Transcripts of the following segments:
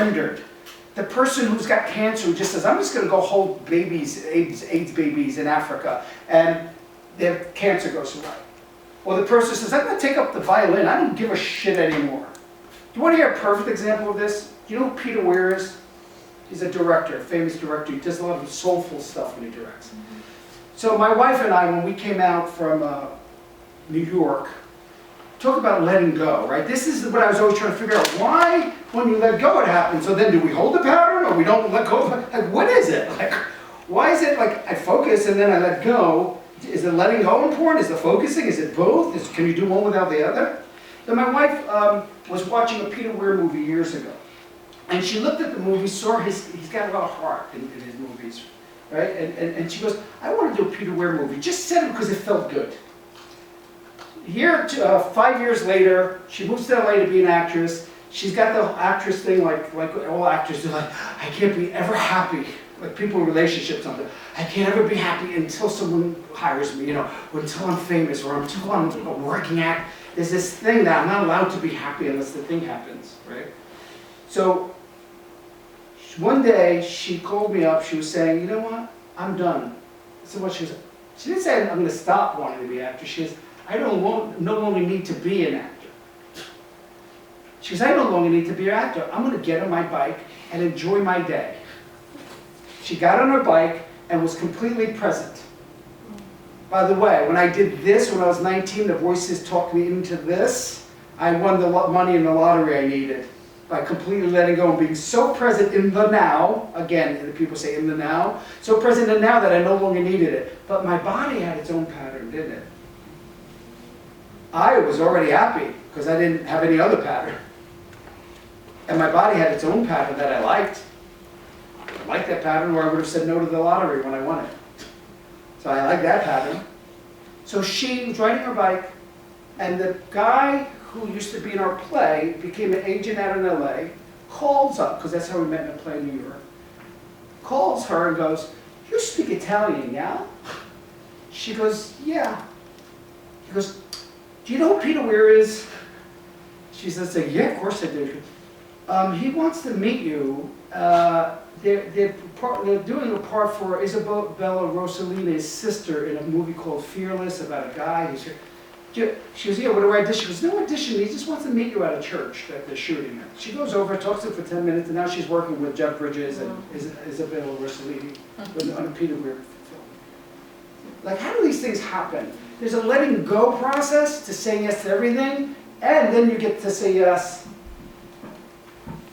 surrendered. The person who's got cancer who just says, I'm just going to go hold babies, AIDS babies in Africa, and their cancer goes away. Or the person says, I'm going to take up the violin, I don't give a shit anymore. Do you want to hear a perfect example of this? Do you know who Peter Weir is? He's a director, a famous director. He does a lot of soulful stuff when he directs. So my wife and I, when we came out from New York, talk about letting go, right? This is what I was always trying to figure out. Why, when you let go, it happens? So then do we hold the pattern or we don't let go? Like, what is it? Like, why is it like I focus and then I let go? Is the letting go important? Is the focusing? Is it both? Can you do one without the other? So my wife was watching a Peter Weir movie years ago. And she looked at the movie, saw he's got a lot of heart in his movies, right? And she goes, I want to do a Peter Weir movie. Just said it because it felt good. Here, 5 years later, she moves to LA to be an actress. She's got the actress thing like all actors do, like, I can't be ever happy. Like people in relationships, something. I can't ever be happy until someone hires me, or until I'm famous, or until I'm a working act. There's this thing that I'm not allowed to be happy unless the thing happens, right? So, one day, she called me up, she was saying, you know what, I'm done. So what she didn't say I'm going to stop wanting to be an actor. She says, I no longer need to be an actor. She says, I no longer need to be an actor. I'm going to get on my bike and enjoy my day. She got on her bike and was completely present. By the way, when I did this when I was 19, the voices talked me into this. I won the money in the lottery I needed by completely letting go and being so present in the now. Again, the people say in the now. So present in the now that I no longer needed it. But my body had its own pattern, didn't it? I was already happy because I didn't have any other pattern. And my body had its own pattern that I liked. I liked that pattern, or I would have said no to the lottery when I won it. So I like that pattern. So she was riding her bike, and the guy who used to be in our play became an agent out in LA, calls up, because that's how we met in a play in New York, calls her and goes, you speak Italian, yeah? She goes, yeah. He goes, do you know who Peter Weir is? She says, yeah, of course I do. He wants to meet you. They're doing a part for Isabella Rossellini's sister in a movie called Fearless about a guy who's here. She goes, yeah, what do I audition? She goes, no audition, he just wants to meet you at a church that they're shooting at. She goes over, talks to him for 10 minutes, and now she's working with Jeff Bridges and Isabella Rossellini on a Peter Weir film. Like, how do these things happen? There's a letting go process to say yes to everything, and then you get to say yes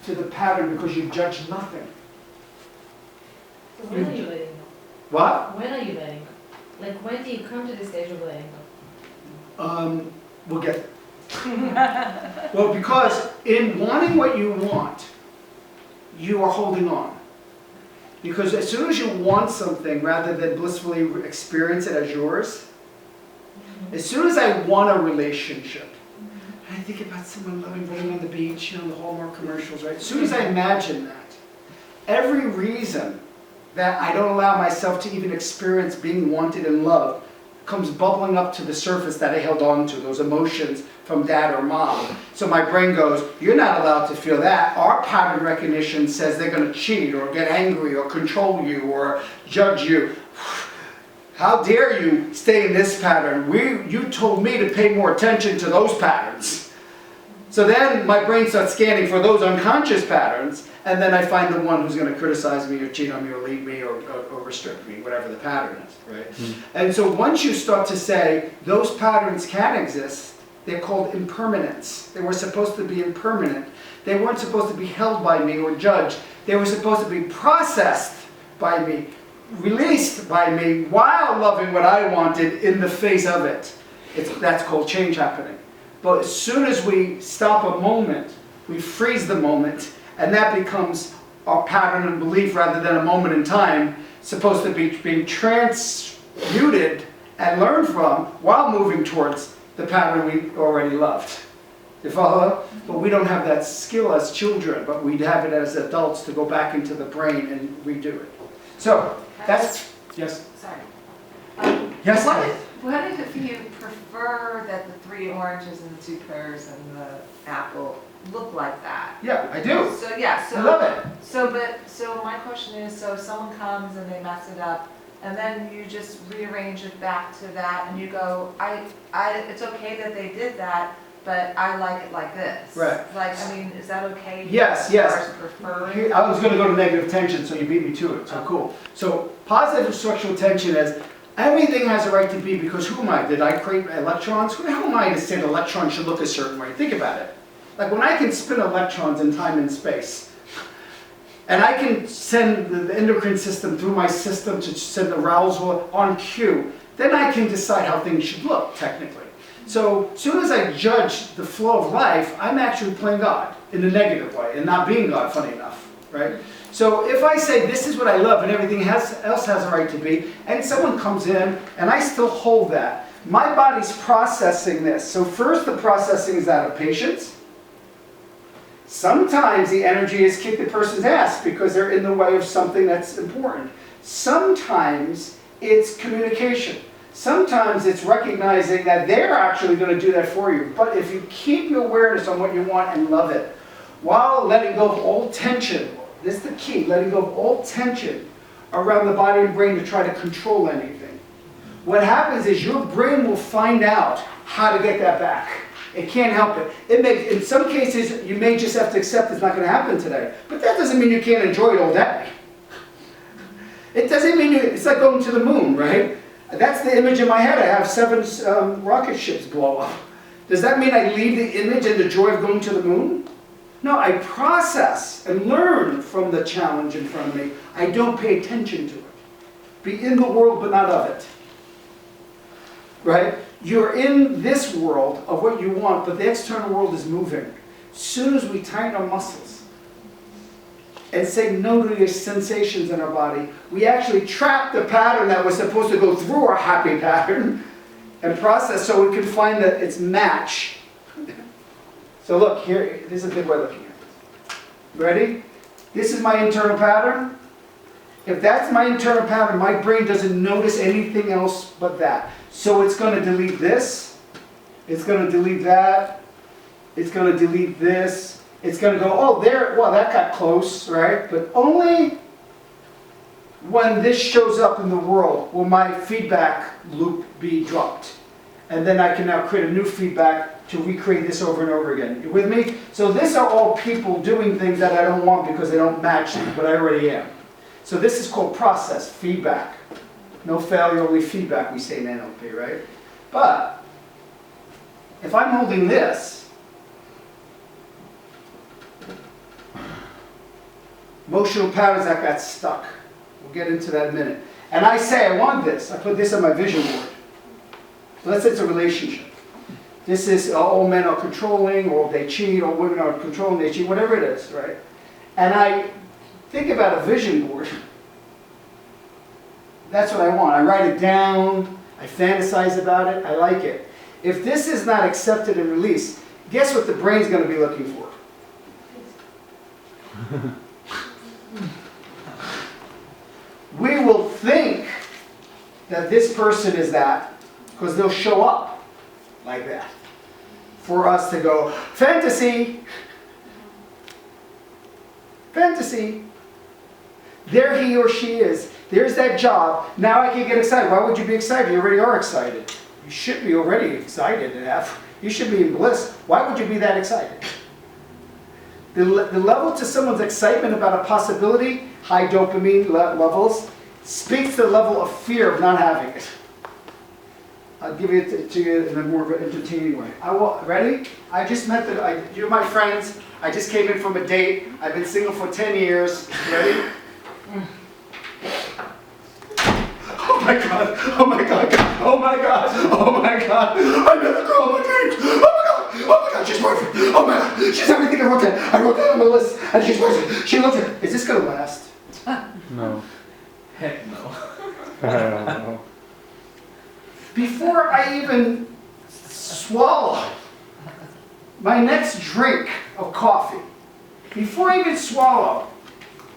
to the pattern because you've judged nothing. So when are you letting go? What? When are you letting go? Like, when do you come to the stage of letting go? We'll get there. Well, because in wanting what you want, you are holding on. Because as soon as you want something, rather than blissfully experience it as yours, as soon as I want a relationship, and I think about someone loving running on the beach, the Hallmark commercials, right? As soon as I imagine that, every reason that I don't allow myself to even experience being wanted and loved comes bubbling up to the surface that I held on to, those emotions from dad or mom. So my brain goes, you're not allowed to feel that. Our pattern recognition says they're going to cheat or get angry or control you or judge you. How dare you stay in this pattern? You told me to pay more attention to those patterns. So then my brain starts scanning for those unconscious patterns, and then I find the one who's going to criticize me or cheat on me or leave me or restrict me, whatever the pattern is, right? And so once you start to say those patterns can exist, they're called impermanence. They were supposed to be impermanent. They weren't supposed to be held by me or judged. They were supposed to be processed by me, released by me while loving what I wanted in the face of it. That's called change happening. But as soon as we stop a moment, we freeze the moment, and that becomes our pattern and belief rather than a moment in time, supposed to be being transmuted and learned from while moving towards the pattern we already loved. You follow? But we don't have that skill as children, but we have it as adults to go back into the brain and redo it. So, that's, yes? Sorry. Yes? What if you prefer that the 3 oranges and the 2 pears and the apple look like that. Yeah, I do. So, yeah, I love it. So my question is, so if someone comes and they mess it up, and then you just rearrange it back to that, and you go, it's okay that they did that, but I like it like this. Right. Like, I mean, is that okay? Yes, as yes. far as preferring? Here, I was going to go to negative tension, so you beat me to it. So cool. So positive structural tension is everything has a right to be, because who am I? Did I create electrons? Who am I to say an electron should look a certain way? Think about it. Like when I can spin electrons in time and space, and I can send the endocrine system through my system to send arousal on cue, then I can decide how things should look, technically. So as soon as I judge the flow of life, I'm actually playing God in a negative way, and not being God, funny enough, right? So if I say this is what I love and everything else has a right to be, and someone comes in and I still hold that, my body's processing this. So first the processing is out of patience. Sometimes the energy is kick the person's ass because they're in the way of something that's important. Sometimes it's communication. Sometimes it's recognizing that they're actually going to do that for you. But if you keep your awareness on what you want and love it, while letting go of all tension, this is the key, letting go of all tension around the body and brain to try to control anything. What happens is your brain will find out how to get that back. It can't help it. In some cases, you may just have to accept it's not going to happen today. But that doesn't mean you can't enjoy it all day. It doesn't mean it's like going to the moon, right? That's the image in my head. I have 7 rocket ships blow up. Does that mean I leave the image and the joy of going to the moon? No, I process and learn from the challenge in front of me. I don't pay attention to it. Be in the world, but not of it. Right? You're in this world of what you want, but the external world is moving. As soon as we tighten our muscles and say no to these sensations in our body, we actually trap the pattern that was supposed to go through our happy pattern and process so we can find that its match. So look, here, this is a good way of looking at it. Ready? This is my internal pattern. If that's my internal pattern, my brain doesn't notice anything else but that. So it's going to delete this, it's going to delete that, it's going to delete this, it's going to go, oh, there, well, that got close, right? But only when this shows up in the world will my feedback loop be dropped. And then I can now create a new feedback to recreate this over and over again. You with me? So these are all people doing things that I don't want because they don't match what I already am. So this is called process, feedback. No failure, only feedback, we say in NLP, right? But if I'm holding this, emotional patterns that got stuck. We'll get into that in a minute. And I say, I want this. I put this on my vision board. Let's say it's a relationship. This is all men are controlling, or they cheat, or women are controlling, they cheat, whatever it is, right? And I think about a vision board. That's what I want. I write it down, I fantasize about it, I like it. If this is not accepted and released, guess what the brain's going to be looking for? We will think that this person is that because they'll show up like that. For us to go, fantasy, fantasy. There he or she is. There's that job. Now I can get excited. Why would you be excited? You already are excited. You should be already excited enough. You should be in bliss. Why would you be that excited? The level to someone's excitement about a possibility, high dopamine levels, speaks to the level of fear of not having it. I'll give it to you in a more entertaining way. Ready? I just met you're my friends. I just came in from a date. I've been single for 10 years. Ready? Oh my God, oh my God, oh my God, oh my God. I met a girl on my dreams. Oh my God, she's perfect. Oh my God, she's everything I wrote down. I wrote that on my list, and she's perfect. She loves it. Is this going to last? No. Heck no. I don't know. Before I even swallow my next drink of coffee, before I even swallow,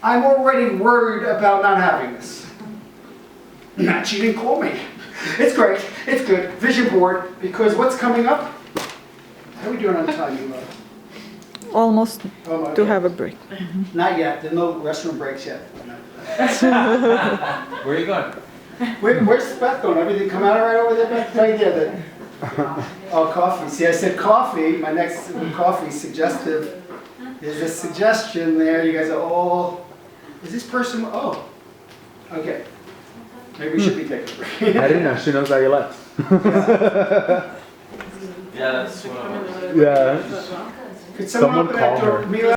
I'm already worried about not having this. Not she didn't call me. It's great. It's good. Vision board. Because what's coming up? How are we doing on time, you love? almost Oh, to okay. have a break. Not yet, there's no restroom breaks yet. Where are you going? Where's Beth going? Everything come out all right over there, Beth? Right there. Oh, coffee. See, I said coffee. My next coffee suggestive. There's a suggestion there. You guys are all. Is this person? Oh. Okay. Maybe we should be taking a break. I didn't know. She knows that you left. Yeah, that's what I want. Yeah. Could someone Someone open that call door? her. Mila?